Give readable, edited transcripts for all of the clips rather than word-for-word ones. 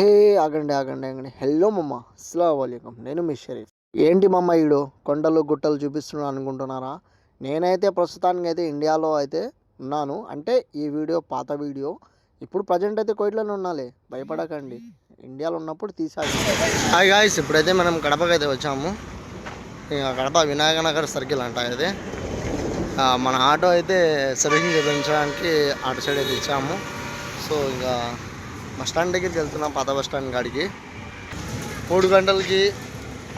ఏ ఆగండి, ఆగండి, ఆగండి. హలో మమ్మ, అస్సలాముఅలైకుం. నేను మీ షరీఫ్. ఏంటి మమ్మ ఈడు కొండలు గుట్టలు చూపిస్తున్నాను అనుకుంటున్నారా? నేనైతే ప్రస్తుతానికైతే ఇండియాలో అయితే ఉన్నాను. అంటే ఈ వీడియో పాత వీడియో. ఇప్పుడు ప్రజెంట్ అయితే కోయిట్లోనే ఉన్నాలే, భయపడకండి. ఇండియాలో ఉన్నప్పుడు తీసాను. హాయ్ గాయ్స్, ఇప్పుడైతే మనం కడపకి అయితే వచ్చాము. ఇక కడప వినాయక నగర్ సర్కిల్ అంట ఇది. మన ఆటో అయితే సర్వీసింగ్ చేయించడానికి అటు సైడ్ అయితే ఇచ్చాము. సో ఇంకా బస్ స్టాండ్ దగ్గరికి వెళ్తున్నాం, పాత బస్ స్టాండ్ కాడికి. 3 గంటలకి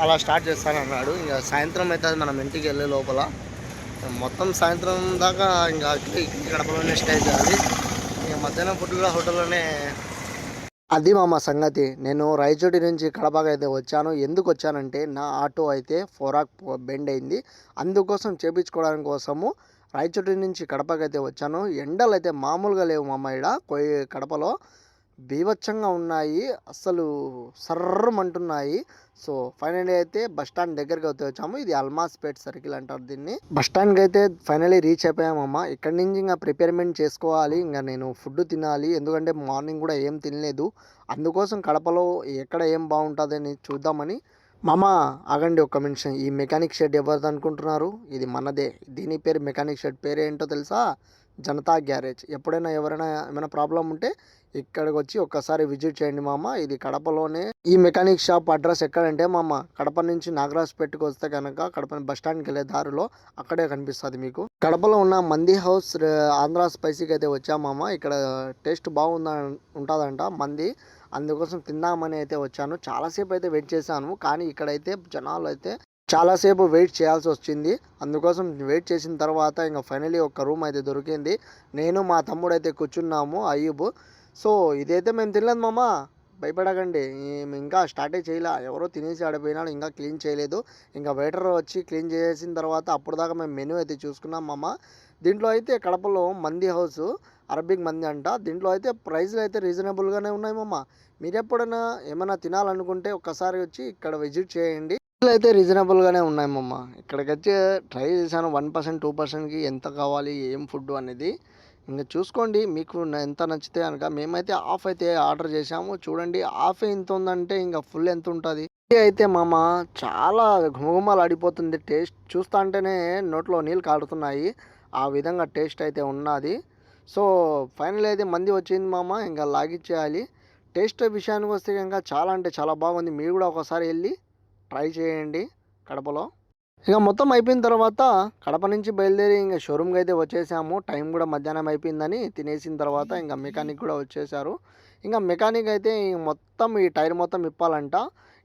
అలా స్టార్ట్ చేస్తానన్నాడు. ఇంకా సాయంత్రం అయితే మనం ఇంటికి వెళ్ళే లోపల మొత్తం సాయంత్రం దాకా ఇంకా కడపలోనే స్టే చేయాలి. ఇంకా మధ్యాహ్నం ఫుడ్ కూడా హోటల్లోనే. అది మా సంగతి. నేను రాయచోటి నుంచి కడపకి అయితే వచ్చాను. ఎందుకు వచ్చానంటే నా ఆటో అయితే ఫోరాక్ బెండ్ అయింది. అందుకోసం చేపించుకోవడానికి కోసము రాయచోటి నుంచి కడపకి అయితే వచ్చాను. ఎండలు అయితే మామూలుగా లేవు మామ. కడపలో బీభత్సంగా ఉన్నాయి, అస్సలు సర్రమంటున్నాయి. సో ఫైనల్లీ అయితే బస్ స్టాండ్ దగ్గరికి అయితే వచ్చాము. ఇది అల్మాస్పేట్ సర్కిల్ అంటారు దీన్ని. బస్ స్టాండ్కి అయితే ఫైనల్లీ రీచ్ అయిపోయామమ్మ. ఇక్కడి నుంచి ఇంకా ప్రిపేర్మెంట్ చేసుకోవాలి. ఇంకా నేను ఫుడ్ తినాలి, ఎందుకంటే మార్నింగ్ కూడా ఏం తినలేదు. అందుకోసం కడపలో ఎక్కడ ఏం బాగుంటుందని చూద్దామని. మామ ఆగండి ఒక్క నిమిషం. ఈ మెకానిక్ షెడ్ ఎవరిది అనుకుంటున్నారు? ఇది మనదే. దీని పేరు మెకానిక్ షెడ్. పేరు ఏంటో తెలుసా? జనతా గ్యారేజ్. ఎప్పుడైనా ఎవరైనా ఏమైనా ప్రాబ్లం ఉంటే ఇక్కడికి వచ్చి ఒక్కసారి విజిట్ చేయండి మామ. ఇది కడపలోనే. ఈ మెకానిక్ షాప్ అడ్రస్ ఎక్కడంటే మామ, కడప నుంచి నాగరాజ్పేటకి వస్తే కనుక కడప బస్ స్టాండ్కి వెళ్ళే దారిలో అక్కడే కనిపిస్తుంది మీకు. కడపలో ఉన్న మంది హౌస్ ఆంధ్ర స్పైసీకి అయితే వచ్చామామ. ఇక్కడ టేస్ట్ బాగుందా ఉంటుందంట మంది. అందుకోసం తిందామని అయితే వచ్చాను. చాలాసేపు అయితే వెయిట్ చేశాను, కానీ ఇక్కడైతే జనాలు అయితే చాలాసేపు వెయిట్ చేయాల్సి వచ్చింది. అందుకోసం వెయిట్ చేసిన తర్వాత ఇంకా ఫైనలీ ఒక రూమ్ అయితే దొరికింది. నేను మా తమ్ముడు అయితే కూర్చున్నాము, అయ్యూబ్. సో ఇదైతే మేము తినలేదు మామ, భయపడకండి. ఇంకా స్టార్టే చేయలే. ఎవరో తినేసి ఆడిపోయినాడు, ఇంకా క్లీన్ చేయలేదు. ఇంకా వెయిటర్ వచ్చి క్లీన్ చేసిన తర్వాత అప్పుడు దాకా మేము మెనూ అయితే చూసుకున్నాం మామ. దీంట్లో అయితే కడపలో మంది హౌస్, అరబిక్ మంది అంట. దీంట్లో అయితే ప్రైస్లు అయితే రీజనబుల్గానే ఉన్నాయి మామ. మీరు ఎప్పుడైనా ఏమైనా తినాలనుకుంటే ఒక్కసారి వచ్చి ఇక్కడ విజిట్ చేయండి. అయితే రీజనబుల్గానే ఉన్నాయి మామ. ఇక్కడికి వచ్చి ట్రై చేశాను. 1% 2%కి ఎంత కావాలి ఏం ఫుడ్ అనేది ఇంకా చూసుకోండి. మీకు ఎంత నచ్చితే కనుక. మేమైతే హాఫ్ అయితే ఆర్డర్ చేసాము. చూడండి, హాఫ్ ఎంత ఉందంటే ఇంకా ఫుల్ ఎంత ఉంటుంది. అయితే మామ చాలా ఘుమఘుమలు ఆడిపోతుంది. టేస్ట్ చూస్తా అంటేనే నోట్లో నీళ్ళు కారుతున్నాయి. ఆ విధంగా టేస్ట్ అయితే ఉన్నది. సో ఫైనల్ అయితే మంది వచ్చింది మామ, ఇంకా లాగిచ్చేయాలి. టేస్ట్ విషయానికి వస్తే ఇంకా చాలా అంటే చాలా బాగుంది. మీరు కూడా ఒకసారి వెళ్ళి ట్రై చేయండి కడపలో. ఇక మొత్తం అయిపోయిన తర్వాత కడప నుంచి బయలుదేరి ఇంకా షోరూమ్కి అయితే వచ్చేసాము. టైం కూడా మధ్యాహ్నం అయిపోయిందని తినేసిన తర్వాత ఇంకా మెకానిక్ కూడా వచ్చేసారు. ఇంకా మెకానిక్ అయితే మొత్తం ఈ టైర్ మొత్తం ఇప్పాలంట.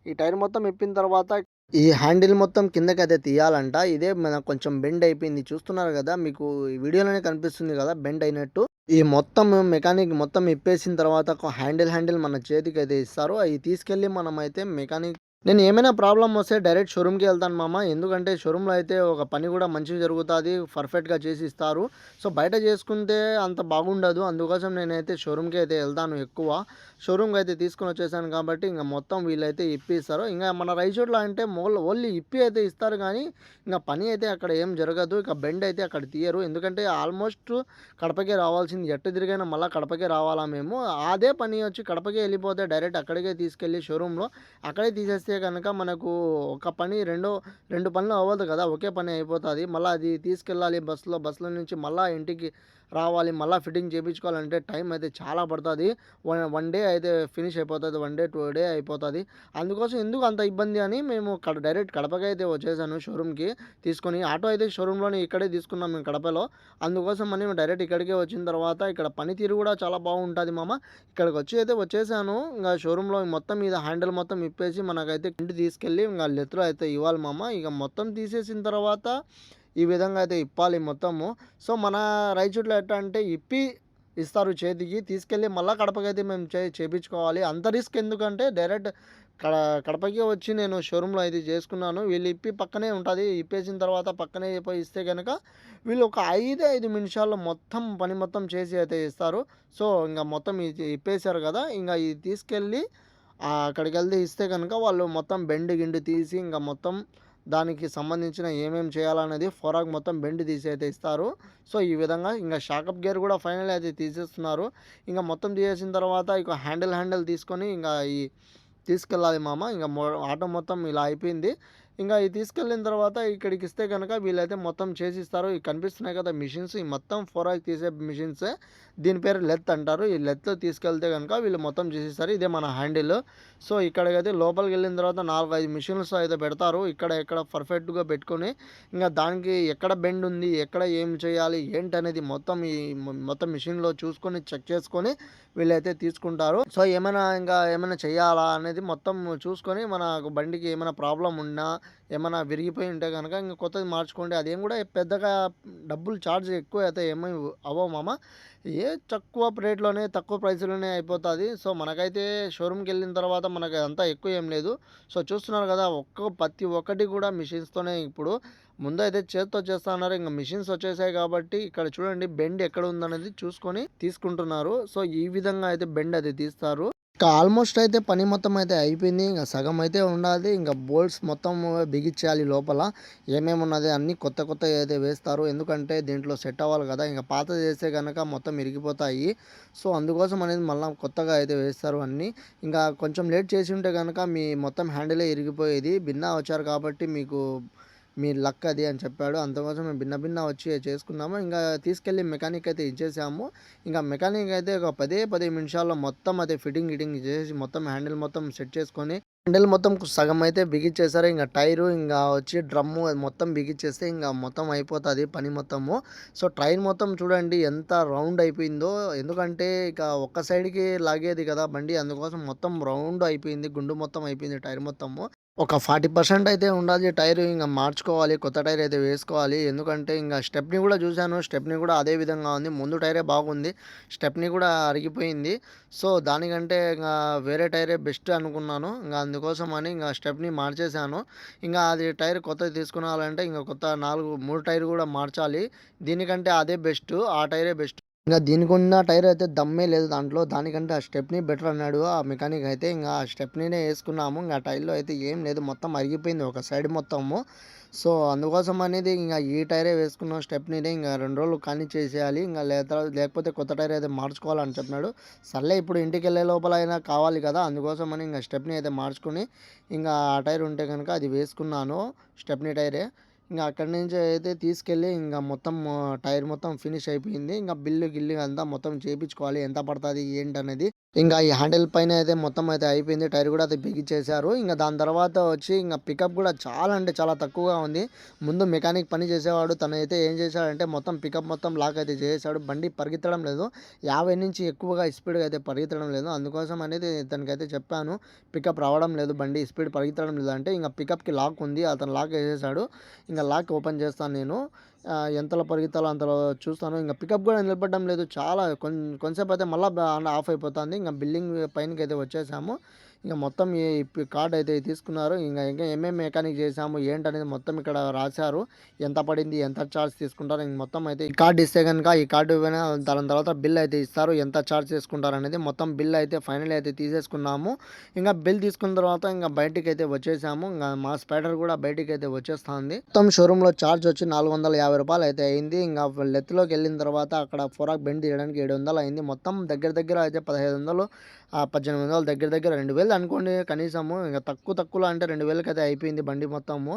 ఈ టైర్ మొత్తం ఇప్పిన తర్వాత ఈ హ్యాండిల్ మొత్తం కిందకి అయితే తీయాలంట. ఇదే మన కొంచెం బెండ్ అయిపోయింది, చూస్తున్నారు కదా, మీకు ఈ వీడియోలోనే కనిపిస్తుంది కదా బెండ్ అయినట్టు. ఈ మొత్తం మెకానిక్ మొత్తం ఇప్పేసిన తర్వాత హ్యాండిల్ మన చేతికి అయితే ఇస్తారు. అవి తీసుకెళ్ళి మనం అయితే మెకానిక్. నేను ఏమైనా ప్రాబ్లం వస్తే డైరెక్ట్ షోరూమ్కి వెళ్తాను మామ. ఎందుకంటే షోరూంలో అయితే ఒక పని కూడా మంచిగా జరుగుతుంది, పర్ఫెక్ట్గా చేసి ఇస్తారు. సో బయట చేసుకుంటే అంత బాగుండదు. అందుకోసం నేనైతే షోరూమ్కి అయితే వెళ్తాను ఎక్కువ. షోరూమ్కి అయితే తీసుకొని వచ్చేసాను కాబట్టి ఇంకా మొత్తం వీళ్ళైతే ఇప్పిస్తారు. ఇంకా మన రైచోట్లో అంటే ఓన్లీ ఇప్పి అయితే ఇస్తారు, కానీ ఇంకా పని అయితే అక్కడ ఏం జరగదు. ఇక బెండ్ అయితే అక్కడ తీయరు. ఎందుకంటే ఆల్మోస్ట్ కడపకే రావాల్సింది. ఎట్టు తిరిగైనా మళ్ళీ కడపకే రావాలా మేము. అదే పని వచ్చి కడపకే వెళ్ళిపోతే డైరెక్ట్ అక్కడికే తీసుకెళ్ళి షోరూంలో అక్కడే తీసేస్తే కనుక మనకు ఒక పని రెండు పనులు అవ్వదు కదా, ఒకే పని అయిపోతుంది. మళ్ళీ అది తీసుకెళ్ళాలి బస్సులో నుంచి మళ్ళీ ఇంటికి రావాలి, మళ్ళీ ఫిట్టింగ్ చేయించుకోవాలంటే టైం అయితే చాలా పడుతుంది. వన్ డే అయితే ఫినిష్ అయిపోతుంది, 1 డే 2 డే అయిపోతుంది. అందుకోసం ఎందుకు అంత ఇబ్బంది అని మేము డైరెక్ట్ కడపకి అయితే వచ్చేసాను షోరూమ్కి తీసుకొని. ఆటో అయితే షోరూంలోనే ఇక్కడే తీసుకున్నాం మేము కడపలో. అందుకోసం మనం డైరెక్ట్ ఇక్కడికే వచ్చిన తర్వాత ఇక్కడ పనితీరు కూడా చాలా బాగుంటుంది మామ. ఇక్కడికి అయితే వచ్చేసాను. ఇంకా షోరూంలో మొత్తం మీద హ్యాండిల్ మొత్తం ఇప్పేసి మనకైతే ఇంటికి తీసుకెళ్ళి ఇంకా లెత్తులో అయితే ఇవ్వాలి మామ. ఇక మొత్తం తీసేసిన తర్వాత ఈ విధంగా అయితే ఇప్పాలి మొత్తము. సో మన రైచూట్లో ఎట్లా అంటే ఇప్పి ఇస్తారు చేతికి, తీసుకెళ్ళి మళ్ళీ కడపకైతే మేము చేయించుకోవాలి. అంత రిస్క్ ఎందుకంటే డైరెక్ట్ కడపకి వచ్చి నేను షోరూంలో అయితే చేసుకున్నాను. వీళ్ళు ఇప్పి పక్కనే ఉంటుంది. ఇప్పేసిన తర్వాత పక్కనే పోయి ఇస్తే కనుక వీళ్ళు ఒక 5 నిమిషాల్లో మొత్తం పని మొత్తం చేసి అయితే ఇస్తారు. సో ఇంకా మొత్తం ఇప్పేశారు కదా, ఇంకా ఇది తీసుకెళ్ళి అక్కడికి వెళ్తే ఇస్తే కనుక వాళ్ళు మొత్తం బెండ్ గిండు తీసి ఇంకా మొత్తం దానికి సంబంధించిన ఏమేమి చేయాలనేది ఫోరాక్ మొత్తం బెండ్ తీసి అయితే ఇస్తారు. సో, ఈ విధంగా ఇంక షాకప్ గేర్ కూడా ఫైనల్లీ అయితే తీసేస్తున్నారు. ఇంక మొత్తం తీసేసిన తర్వాత ఇక హ్యాండిల్ తీసుకొని ఇంక ఈ తీసుకెళ్ళాలి మామ. ఇంక ఆటో మొత్తం ఇలా అయిపోయింది. ఇంక ఇది తీసుకెళ్ళిన తర్వాత ఇక్కడికి ఇస్తే గనక వీళ్ళైతే మొత్తం చేసిస్తారు. ఇవి కనిపిస్తున్నాయి కదా మిషన్స్, ఈ మొత్తం ఫోరాక్ తీసే మిషన్సే. దీని పేరు లెత్ అంటారు. ఈ లెత్‌తో తీసుకెళ్తే గనక వీళ్ళు మొత్తం చేసిస్తారు. ఇదే మన హ్యాండిల్. సో, ఇక్కడికైతే లోపలికెళ్ళిన తర్వాత 4, 5 మిషన్స్ అయితే పెడతారు. ఇక్కడ పర్ఫెక్ట్‌గా పెట్టుకొని ఇంక దానికి ఎక్కడ బెండ్ ఉంది, ఎక్కడ ఏం చేయాలి, ఏంటనేది మొత్తం ఈ మొత్తం మిషన్‌లో చూసుకొని, చెక్ చేసుకొని వీళ్ళైతే తీసుకుంటారు. సో, ఏమైనా చేయాలా అనేది మొత్తం చూసుకొని మనకు బండికి ఏమైనా ప్రాబ్లమ్ ఉన్నా, ఏమన్నా విరిగిపోయి ఉంటే గనక ఇంక కొత్తది మార్చుకోండి. అదేం కూడా పెద్దగా డబ్బులు ఛార్జ్ ఎక్కువ అయితే ఏమి అవ్వవు మామ. తక్కువ రేట్‌లోనే, తక్కువ ప్రైస్‌లోనే అయిపోతది. సో, మనకైతే షోరూమ్‌కెళ్ళిన తర్వాత మనకు అంతా ఎక్కువ ఏం లేదు. సో, చూస్తున్నారు కదా! ప్రతి ఒక్కటి కూడా మిషన్స్‌తోనే ఇప్పుడు. ముందైతే చేత్తో చేస్తా అన్నారు. ఇంక మిషన్స్ వచ్చేసాయి కాబట్టి ఇక్కడ చూడండి బెండ్ ఎక్కడ ఉందనేది చూసుకొని తీసుకుంటున్నారు. సో, ఈ విధంగా అయితే బెండ్ అది తీస్తారు. ఇక ఆల్మోస్ట్ అయితే పని మొత్తం అయితే అయిపోయింది. ఇంక సగం అయితే ఉండాది. ఇంక బోల్ట్స్ మొత్తం బిగించేయాలి లోపల. ఏమేమి ఉన్నది అన్నీ కొత్తయి అయితే వేస్తారు. ఎందుకంటే దీంట్లో సెట్ అవ్వాలి కదా! ఇంక పాతది వేస్తే గనక మొత్తం ఇరిగిపోతాయి. సో, అందుకోసం అనేది మళ్ళా కొత్తగా అయితే వేస్తారు అన్నీ. ఇంకా కొంచెం లేట్ చేసి ఉంటే గనక మీ మొత్తం హ్యాండిలే ఇరిగిపోయేది. భిన్నా వచ్చారు కాబట్టి మీకు మీ లక్ అది అని చెప్పాడు. అందుకోసం మేము భిన్న వచ్చి చేసుకున్నాము. ఇంగా తీసుకెళ్ళి మెకానిక్ అయితే ఇచ్చేసాము. ఇంక మెకానిక్ అయితే ఒక 10 నిమిషాల్లో మొత్తం అయితే గిటింగ్ చేసి మొత్తం హ్యాండిల్ మొత్తం సెట్ చేసుకొని హ్యాండిల్ మొత్తం సగం అయితే బిగించేసారు. ఇంక టైరు ఇంగా వచ్చి డ్రమ్ము మొత్తం బిగించేస్తే ఇంక మొత్తం అయిపోతది పని మొత్తము. సో, ట్రైన్ మొత్తం చూడండి ఎంత రౌండ్ అయిపోయిందో. ఎందుకంటే ఇక ఒక్క సైడ్‌కి లాగేది కదా బండి. అందుకోసం మొత్తం రౌండ్ అయిపోయింది. గుండు మొత్తం అయిపోయింది టైర్ మొత్తము. ఒక 40% అయితే ఉండాలి టైరు. ఇంగ మార్చుకోవాలి. కొత్త టైర్ అయితే వేసుకోవాలి. ఎందుకంటే ఇంగ స్టెప్నీ గూడా చూసాను. స్టెప్నీ గూడా అదే విధంగా ఉంది. ముందు టైరే బాగుంది. స్టెప్నీ కూడా అరిగిపోయింది. సో, దానికంటే వేరే టైరే బెస్ట్ అనుకున్నాను. అందుకోసమని స్టెప్నీ మార్చేశాను. అది టైర్ కొత్తది తీసుకురావాలంటే కొత్త 3 టైర్ కూడా మార్చాలి. దీనికంటే అదే బెస్ట్. ఆ టైరే బెస్ట్. దీనికున్న టైర్ అయితే దమ్మే లేదు దాంట్లో. దానికంటే ఆ స్టెప్నీ బెటర్ అన్నాడు ఆ మెకానిక్ అయితే. ఆ స్టెప్నీనే యేసుకున్నాము. ఆ టైర్‌లో అయితే ఏం లేదు. మొత్తం అరిగిపోయింది ఒక సైడ్ మొత్తము. సో, అందుకోసం అనేది ఈ టైరే వేసుకున్నాం స్టెప్నీనే. 2 రోజులు కానిచ్చేసేయాలి. లేకపోతే కొత్త టైర్ అయితే మార్చుకోవాలని చెప్పినాడు. సర్లే ఇప్పుడు ఇంటికెళ్ళే లోపల అయినా కావాలి కదా! అందుకోసమని స్టెప్నీ అయితే మార్చుకొని ఆ టైర్ ఉంటే గనుక అది వేసుకున్నాను. స్టెప్నీ టైరే. అక్కడి నుంచి అయితే తీసుకెళ్ళి మొత్తం టైర్ మొత్తం ఫినిష్ అయిపోయింది. గిల్లు అంతా మొత్తం చేపించుకోవాలి. ఎంత పడతది ఏంటనేది. ఈ హ్యాండిల్ పైన అయితే మొత్తం అయితే అయిపోయింది. టైర్ కూడా అయితే బిగించేశారు. దాని తర్వాత వచ్చి పికప్ కూడా చాలా అంటే చాలా తక్కువగా ఉంది. ముందు మెకానిక్ పని చేసేవాడు. తనైతే ఏం చేశాడంటే మొత్తం పికప్ మొత్తం లాక్ అయితే చేసేసాడు. బండి పరిగెత్తడం లేదు. 50 నుంచి ఎక్కువగా స్పీడ్‌గా అయితే పరిగెత్తడం లేదు. అందుకోసం అనేది తనకైతే చెప్పాను. పికప్ రావడం లేదు బండి స్పీడ్ పరిగెత్తడం లేదు అంటే పికప్‌కి లాక్ ఉంది. అతను లాక్ ఏసేసాడు. లాక్ ఓపెన్ చేస్తాను నేను. ఎంతలో పరిగెత్తాలో అంతలో చూస్తాను. పికప్ కూడా నిలబడడం లేదు. చాలా కొంతసేపు అయితే మళ్ళా ఆఫ్ అయిపోతుంది. బిల్డింగ్ పైనకైతే వచ్చేసాము. మొత్తం ఈ కార్డ్ అయితే తీసుకున్నారు. ఇంకా ఏమేమి మెకానిక్ చేసాము ఏంటనేది మొత్తం ఇక్కడ రాశారు. ఎంత పడింది, ఎంత ఛార్జ్ తీసుకుంటారు మొత్తం అయితే ఈ కార్డ్ ఇస్తే కనుక ఈ కార్డు దాని తర్వాత బిల్ అయితే ఇస్తారు. ఎంత ఛార్జ్ తీసుకుంటారు అనేది మొత్తం బిల్ అయితే ఫైనల్ అయితే తీసేసుకున్నాము. బిల్ తీసుకున్న తర్వాత బయటికి అయితే వచ్చేసాము. మా స్పైడర్ కూడా బయటికి అయితే వచ్చేస్తుంది. మొత్తం షోరూంలో ఛార్జ్ వచ్చి ₹450 అయితే అయింది. లెత్లోకి వెళ్ళిన తర్వాత అక్కడ ఫోరాక్ బెండ్ తీయడానికి 700 అయింది. మొత్తం దగ్గర అయితే 1500 1800 దగ్గర 2000 అనుకోండి కనీసము. తక్కువలో అంటే 2000కి అయితే అయిపోయింది బండి మొత్తము.